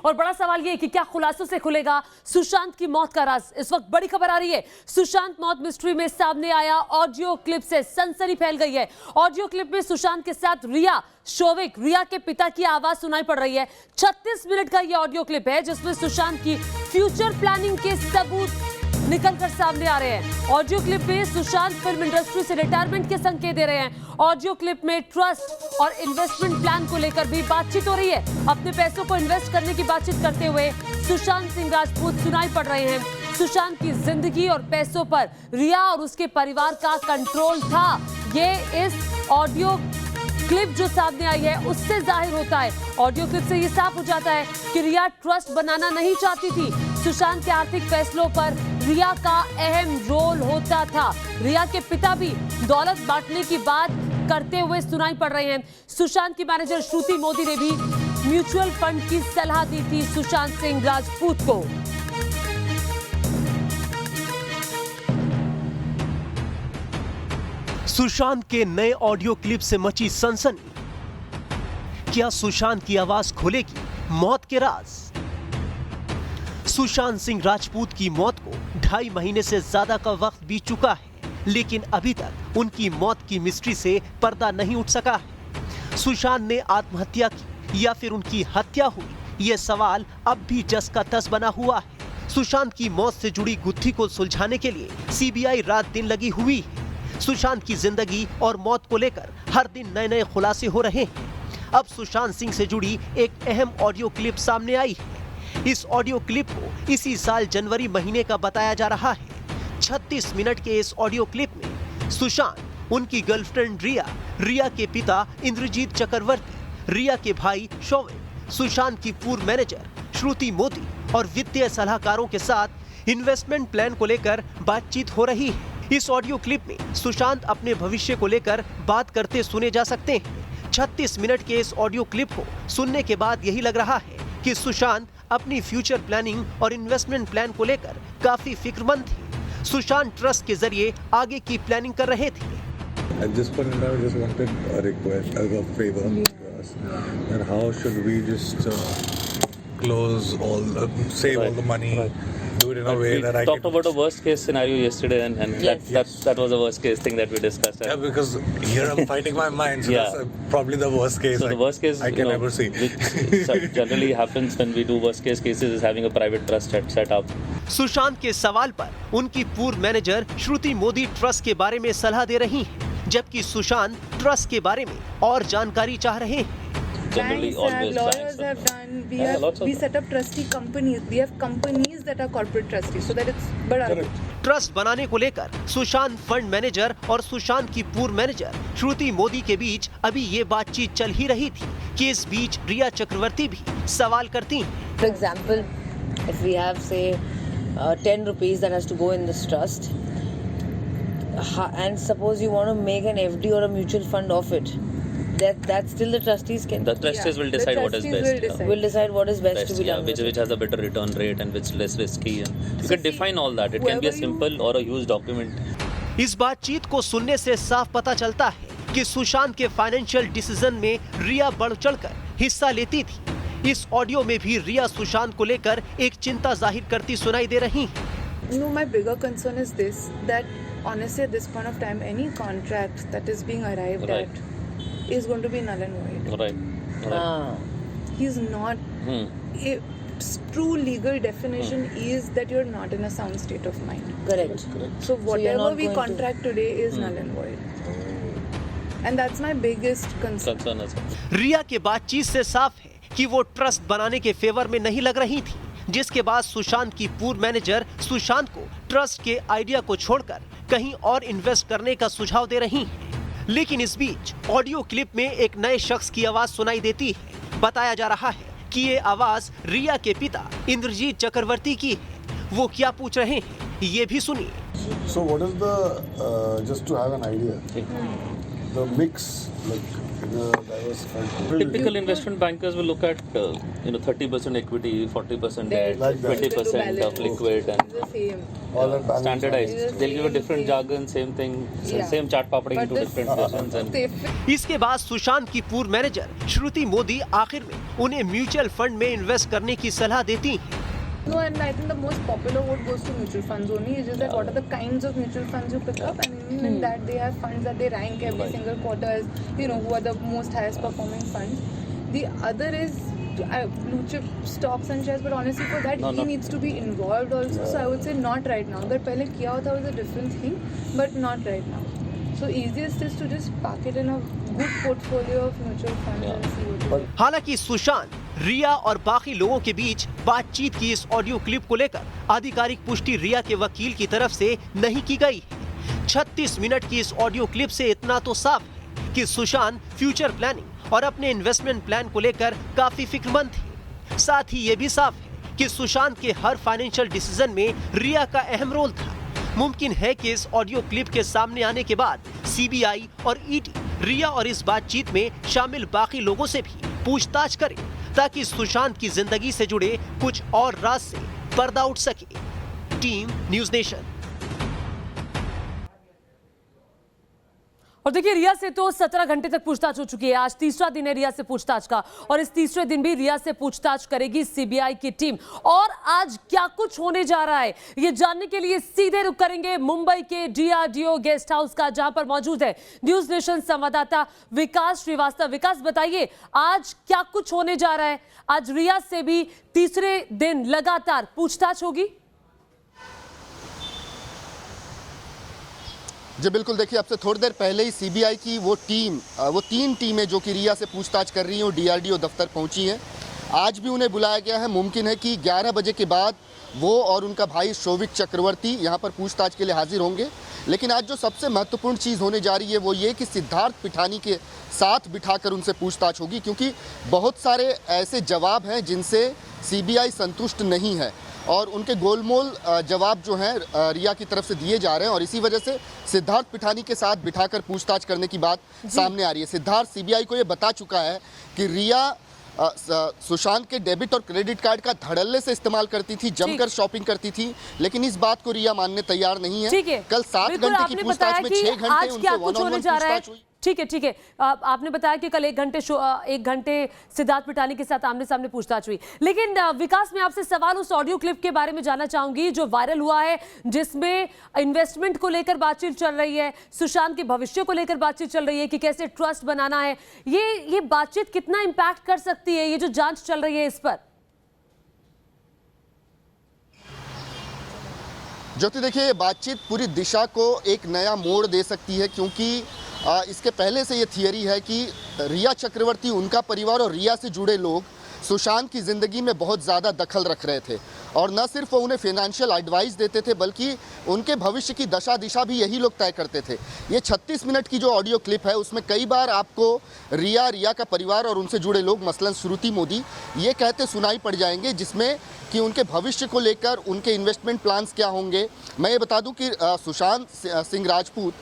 और बड़ा सवाल ये है कि क्या खुलासों से खुलेगा सुशांत की मौत का राज। इस वक्त बड़ी खबर आ रही है, सुशांत मौत मिस्ट्री में सामने आया ऑडियो क्लिप से सनसनी फैल गई है। ऑडियो क्लिप में सुशांत के साथ रिया शोविक, रिया के पिता की आवाज सुनाई पड़ रही है। 36 मिनट का यह ऑडियो क्लिप है जिसमें सुशांत की फ्यूचर प्लानिंग के सबूत निकलकर सामने आ रहे हैं। ऑडियो क्लिप में सुशांत फिल्म इंडस्ट्री से रिटायरमेंट के संकेत दे रहे हैं। ऑडियो क्लिप में ट्रस्ट और इन्वेस्टमेंट प्लान को लेकर भी बातचीत हो रही है। अपने पैसों को इन्वेस्ट करने की बातचीत करते हुए सुशांत सिंह राजपूत सुनाई पड़ रहे हैं। सुशांत की जिंदगी और पैसों पर रिया और उसके परिवार का कंट्रोल था। ये इस ऑडियो क्लिप जो सामने आई है उससे जाहिर होता है। ऑडियो क्लिप से ये साफ हो जाता है कि रिया ट्रस्ट बनाना नहीं चाहती थी। सुशांत के आर्थिक फैसलों पर रिया का अहम रोल होता था। रिया के पिता भी दौलत बांटने की बात करते हुए सुनाई पड़ रहे हैं। सुशांत की मैनेजर श्रुति मोदी ने भी म्यूचुअल फंड की सलाह दी थी सुशांत सिंह राजपूत को। सुशांत के नए ऑडियो क्लिप से मची सनसनी। क्या सुशांत की आवाज खोलेगी मौत के राज? सुशांत सिंह राजपूत की मौत को 2.5 महीने से ज्यादा का वक्त बीत चुका है, लेकिन अभी तक उनकी मौत की मिस्ट्री से पर्दा नहीं उठ सका है। सुशांत ने आत्महत्या की या फिर उनकी हत्या हुई, यह सवाल अब भी जस का तस बना हुआ है। सुशांत की मौत से जुड़ी गुत्थी को सुलझाने के लिए सीबीआई रात दिन लगी हुई है। सुशांत की जिंदगी और मौत को लेकर हर दिन नए नए खुलासे हो रहे हैं। अब सुशांत सिंह से जुड़ी एक अहम ऑडियो क्लिप सामने आई है। इस ऑडियो क्लिप को इसी साल जनवरी महीने का बताया जा रहा है। 36 मिनट के इस ऑडियो क्लिप में सुशांत, उनकी गर्लफ्रेंड रिया, रिया के पिता इंद्रजीत चक्रवर्ती, रिया के भाई शोविक, सुशांत की पूर्व मैनेजर श्रुति मोदी और वित्तीय सलाहकारों के साथ इन्वेस्टमेंट प्लान को लेकर बातचीत हो रही है। इस ऑडियो क्लिप में सुशांत अपने भविष्य को लेकर बात करते सुने जा सकते हैं। 36 मिनट के इस ऑडियो क्लिप को सुनने के बाद यही लग रहा है कि सुशांत अपनी फ्यूचर प्लानिंग और इन्वेस्टमेंट प्लान को लेकर काफी फिक्रमंद थे। सुशांत ट्रस्ट के जरिए आगे की प्लानिंग कर रहे थे। At this point in time, I just wanted a request, a favor. And how should we just close save all the money, do it in a way that I talked can... about a worst case scenario yesterday, and Yes. that was a worst case thing that we discussed. Yeah, because here I'm fighting my mind, so Yeah. that's probably the worst case. So the worst case I can ever see. which generally happens when we do worst case cases is having a private trust set up. Sushant के सवाल पर उनकी पूर्व manager श्रुति Modi trust के बारे में सलाह दे रही हैं, जबकि सुशांत ट्रस्ट के बारे में और जानकारी चाह रहे हैं। Generally, Banks have, always lawyers banks. have done. lots of We them. set up trustee companies. We have companies that are corporate trustees, so that it's bada. Trust बनाने को लेकर सुशांत फंड मैनेजर और सुशांत की पूर्व मैनेजर श्रुति मोदी के बीच अभी ये बातचीत चल ही रही थी कि इस बीच रिया चक्रवर्ती भी सवाल करती हैं। For example, if we have say 10 rupees that has to go in this trust, and suppose you want to make an FD or a mutual fund of it, that still the trustees can. The trustees will decide what is best. Will decide. Will decide what is best to be Yeah, done. which has a better return rate and which less risky. And you can define all that. It can be a whoever simple or a huge document. इस बातचीत को सुनने से साफ पता चलता है कि सुशांत के फाइनेंशियल डिसीजन में रिया बढ़ चढ़कर हिस्सा लेती थी। इस ऑडियो में भी रिया सुशांत को लेकर एक चिंता जाहिर करती सुनाई दे रही हैं। No, my bigger concern is this: that honestly, at this point of time, any contract that is being arrived Right. at is going to be null and void. Right. He's not. A true legal definition is that you're not in a sound state of mind. Correct. So you're whatever not we going to- contract today is null and void. And that's my biggest concern. Concern as well. रिया के बातचीत से साफ है कि वो trust बनाने के favour में नहीं लग रही थी, जिसके बाद सुशांत की पूर्व मैनेजर सुशांत को ट्रस्ट के आइडिया को छोड़कर कहीं और इन्वेस्ट करने का सुझाव दे रही हैं। लेकिन इस बीच ऑडियो क्लिप में एक नए शख्स की आवाज सुनाई देती है। बताया जा रहा है कि ये आवाज रिया के पिता इंद्रजीत चक्रवर्ती की है। वो क्या पूछ रहे हैं ये भी सुनिए। So what is the just to have an idea, the mix, like That was fun. Typical investment bankers will look at 30% equity, 40% debt, Like that. 20% of liquid, and It's the same. All that balance. standardized. They'll give a different jargon, same thing, Yeah. same chart papadi But into this different sessions. And safe. इसके बाद सुशांत की पूर्व manager श्रुति मोदी आखिर में उन्हें mutual fund में invest करने की सलाह देती हैं। No, and I think the most popular vote goes to mutual funds only. It's just that what are the kinds of mutual funds you pick up, and in that they have funds that they rank every single quarter as who are the most highest performing funds. The other is blue chip stocks and shares, but honestly for that he needs to be involved also. So I would say not right now. अगर पहले किया होता was a different thing, but not right now. So easiest is to just park it in a good portfolio of mutual funds and see what it is. हालांकि सुशांत, रिया और बाकी लोगों के बीच बातचीत की इस ऑडियो क्लिप को लेकर आधिकारिक पुष्टि रिया के वकील की तरफ से नहीं की गई है। 36 मिनट की इस ऑडियो क्लिप से इतना तो साफ है कि सुशांत फ्यूचर प्लानिंग और अपने इन्वेस्टमेंट प्लान को लेकर काफी फिक्रमंद थे। साथ ही ये भी साफ है कि सुशांत के हर फाइनेंशियल डिसीजन में रिया का अहम रोल था। मुमकिन है कि इस ऑडियो क्लिप के सामने आने के बाद सीबीआई और ईडी रिया और इस बातचीत में शामिल बाकी लोगों से भी पूछताछ करे, ताकि सुशांत की जिंदगी से जुड़े कुछ और राज से पर्दा उठ सके। Team news nation. और देखिए, रिया से तो 17 घंटे तक पूछताछ हो चुकी है। आज तीसरा दिन है रिया से पूछताछ का, और इस तीसरे दिन भी रिया से पूछताछ करेगी सीबीआई की टीम। और आज क्या कुछ होने जा रहा है, ये जानने के लिए सीधे रुख करेंगे मुंबई के डीआरडीओ गेस्ट हाउस का, जहां पर मौजूद है न्यूज नेशन संवाददाता विकास श्रीवास्तव। विकास, बताइए आज क्या कुछ होने जा रहा है? आज रिया से भी तीसरे दिन लगातार पूछताछ होगी। जी बिल्कुल, देखिए अब से थोड़ी देर पहले ही सीबीआई की वो तीन टीमें जो कि रिया से पूछताछ कर रही हैं वो डीआरडीओ दफ्तर पहुंची हैं। आज भी उन्हें बुलाया गया है। मुमकिन है कि 11 बजे के बाद वो और उनका भाई शोविक चक्रवर्ती यहां पर पूछताछ के लिए हाजिर होंगे। लेकिन आज जो सबसे महत्वपूर्ण चीज़ होने जा रही है वो ये कि सिद्धार्थ पिठानी के साथ बिठाकर उनसे पूछताछ होगी, क्योंकि बहुत सारे ऐसे जवाब हैं जिनसे सीबीआई संतुष्ट नहीं है और उनके गोलमोल जवाब जो हैं रिया की तरफ से दिए जा रहे हैं, और इसी वजह से सिद्धार्थ पिठानी के साथ बिठाकर पूछताछ करने की बात सामने आ रही है। सिद्धार्थ सीबीआई को ये बता चुका है कि रिया सुशांत के डेबिट और क्रेडिट कार्ड का धड़ल्ले से इस्तेमाल करती थी, जमकर शॉपिंग करती थी, लेकिन इस बात को रिया मानने तैयार नहीं है। कल 7 घंटे की पूछताछ में 6 घंटे उनसे वन-ऑन-वन पूछताछ हुई। ठीक है। आपने बताया कि कल 1 घंटे सिद्धार्थ पिठानी के साथ आमने सामने पूछताछ हुई। लेकिन विकास, मैं आपसे सवाल उस ऑडियो क्लिप के बारे में जानना चाहूंगी जो वायरल हुआ है, जिसमें इन्वेस्टमेंट को लेकर बातचीत चल रही है, सुशांत के भविष्य को लेकर बातचीत चल रही है कि कैसे ट्रस्ट बनाना है। ये बातचीत कितना इंपैक्ट कर सकती है, ये जो जांच चल रही है इस पर? ज्योति, देखिए ये बातचीत पूरी दिशा को एक नया मोड़ दे सकती है, क्योंकि इसके पहले से ये थियरी है कि रिया चक्रवर्ती, उनका परिवार और रिया से जुड़े लोग सुशांत की ज़िंदगी में बहुत ज़्यादा दखल रख रहे थे, और न सिर्फ वो उन्हें फाइनेंशियल एडवाइस देते थे बल्कि उनके भविष्य की दशा दिशा भी यही लोग तय करते थे। ये 36 मिनट की जो ऑडियो क्लिप है उसमें कई बार आपको रिया का परिवार और उनसे जुड़े लोग, मसलन श्रुति मोदी, ये कहते सुनाई पड़ जाएंगे जिसमें कि उनके भविष्य को लेकर उनके इन्वेस्टमेंट प्लान्स क्या होंगे। मैं ये बता दूं कि सुशांत सिंह राजपूत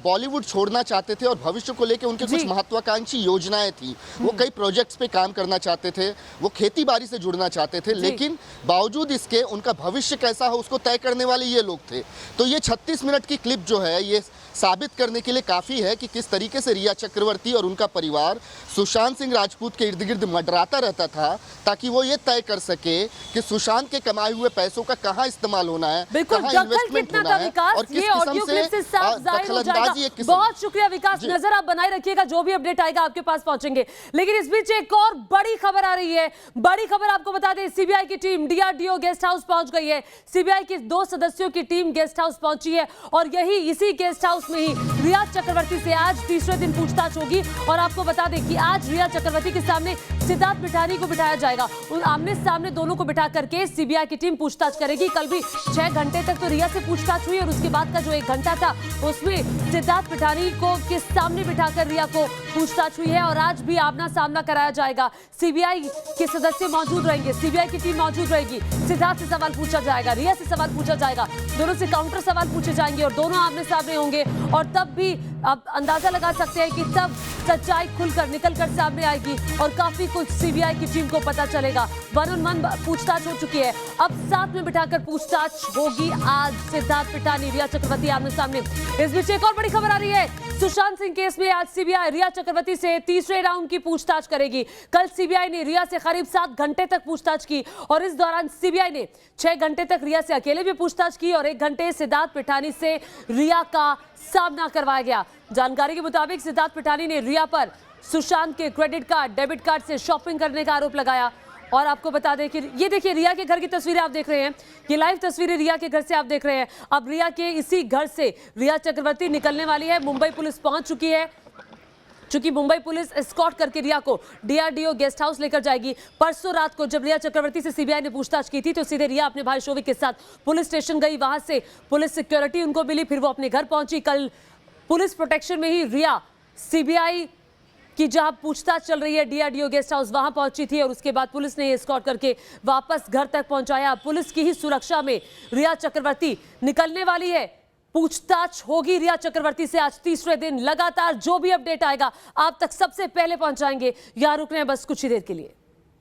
बॉलीवुड छोड़ना चाहते थे और भविष्य को लेकर उनके कुछ महत्वाकांक्षी योजनाएं थी। वो कई प्रोजेक्ट्स पे काम करना चाहते थे, वो खेती बाड़ी से जुड़ना चाहते थे, लेकिन बावजूद इसके उनका भविष्य कैसा हो उसको तय करने वाले ये लोग थे। तो ये 36 मिनट की क्लिप जो है ये साबित करने के लिए काफ़ी है कि किस तरीके से रिया चक्रवर्ती और उनका परिवार सुशांत सिंह राजपूत के इर्द गिर्द मंडराता रहता था, ताकि वो ये तय कर सके कि सुशांत के कमाए हुए पैसों का कहाँ इस्तेमाल होना है, कहाँ इन्वेस्टमेंट होना है और किस किस्म से दखलंदाजी। बहुत शुक्रिया विकास, नजर आप बनाए रखिएगा, जो भी अपडेट आएगा आपके पास पहुंचेंगे। लेकिन इस बीच एक और बड़ी खबर आ रही है। बड़ी खबर आपको बता दें, सीबीआई की टीम डीआरडीओ गेस्ट हाउस पहुंच गई है। सीबीआई की 2 सदस्यों की टीम गेस्ट हाउस पहुंची है, और इसी गेस्ट हाउस में ही रिया चक्रवर्ती से आज तीसरे दिन पूछताछ होगी। और आपको बता दें कि आज रिया चक्रवर्ती के सामने सिद्धार्थ पिठानी को बिठाया जाएगा। उन आमने सामने दोनों को बिठा करके सीबीआई की टीम पूछताछ करेगी। कल भी 6 घंटे तक तो रिया से पूछताछ हुई, और उसके बाद का जो 1 घंटा था उसमें सिद्धार्थ पिठानी को के सामने बिठाकर रिया को पूछताछ हुई है। और आज भी आमना सामना कराया जाएगा। सीबीआई के सदस्य मौजूद रहेंगे, सीबीआई की टीम मौजूद रहेगी। सिद्धार्थ से सवाल पूछा जाएगा, रिया से सवाल पूछा जाएगा, दोनों से काउंटर सवाल पूछे जाएंगे और दोनों आमने सामने होंगे। और तब भी आप अंदाजा लगा सकते हैं कि तब सच्चाई खुलकर निकलकर सामने आएगी और काफी कुछ सीबीआई की टीम को पता चलेगा। 1-on-1 पूछताछ हो चुकी है, अब साथ में बिठाकर पूछताछ होगी। आज सिद्धार्थ पिठानी, रिया चक्रवर्ती आमने सामने। इस बीच एक और बड़ी खबर आ रही है, सुशांत सिंह केस में आज सीबीआई रिया चक्रवर्ती से तीसरे राउंड की पूछताछ करेगी। कल सीबीआई ने रिया से करीब 7 घंटे तक पूछताछ की और इस दौरान सीबीआई ने 6 घंटे तक रिया से अकेले भी पूछताछ की और 1 घंटे सिद्धार्थ पिठानी से रिया का सामना करवाया गया। जानकारी के मुताबिक सिद्धार्थ पिठानी ने रिया पर सुशांत के क्रेडिट कार्ड, डेबिट कार्ड से शॉपिंग करने का आरोप लगाया। और आपको बता दें कि ये देखिए रिया के घर की तस्वीरें आप देख रहे हैं, ये लाइव तस्वीरें रिया के घर से आप देख रहे हैं। अब रिया के इसी घर से रिया चक्रवर्ती निकलने वाली है। मुंबई पुलिस पहुंच चुकी है, चूंकि मुंबई पुलिस एस्कॉर्ट करके रिया को डीआरडीओ गेस्ट हाउस लेकर जाएगी। परसों रात को जब रिया चक्रवर्ती से सीबीआई ने पूछताछ की थी तो सीधे रिया अपने भाई शोविक के साथ पुलिस स्टेशन गई, वहां से पुलिस सिक्योरिटी उनको मिली, फिर वो अपने घर पहुंची। कल पुलिस प्रोटेक्शन में ही रिया सीबीआई कि जहां पूछताछ चल रही है डीआरडीओ गेस्ट हाउस वहां पहुंची थी और उसके बाद पुलिस ने एस्कॉर्ट करके वापस घर तक पहुंचाया। पुलिस की ही सुरक्षा में रिया चक्रवर्ती निकलने वाली है। पूछताछ होगी रिया चक्रवर्ती से आज तीसरे दिन। लगातार जो भी अपडेट आएगा आप तक सबसे पहले पहुंचाएंगे। यहां रुक रहे हैं बस कुछ ही देर के लिए।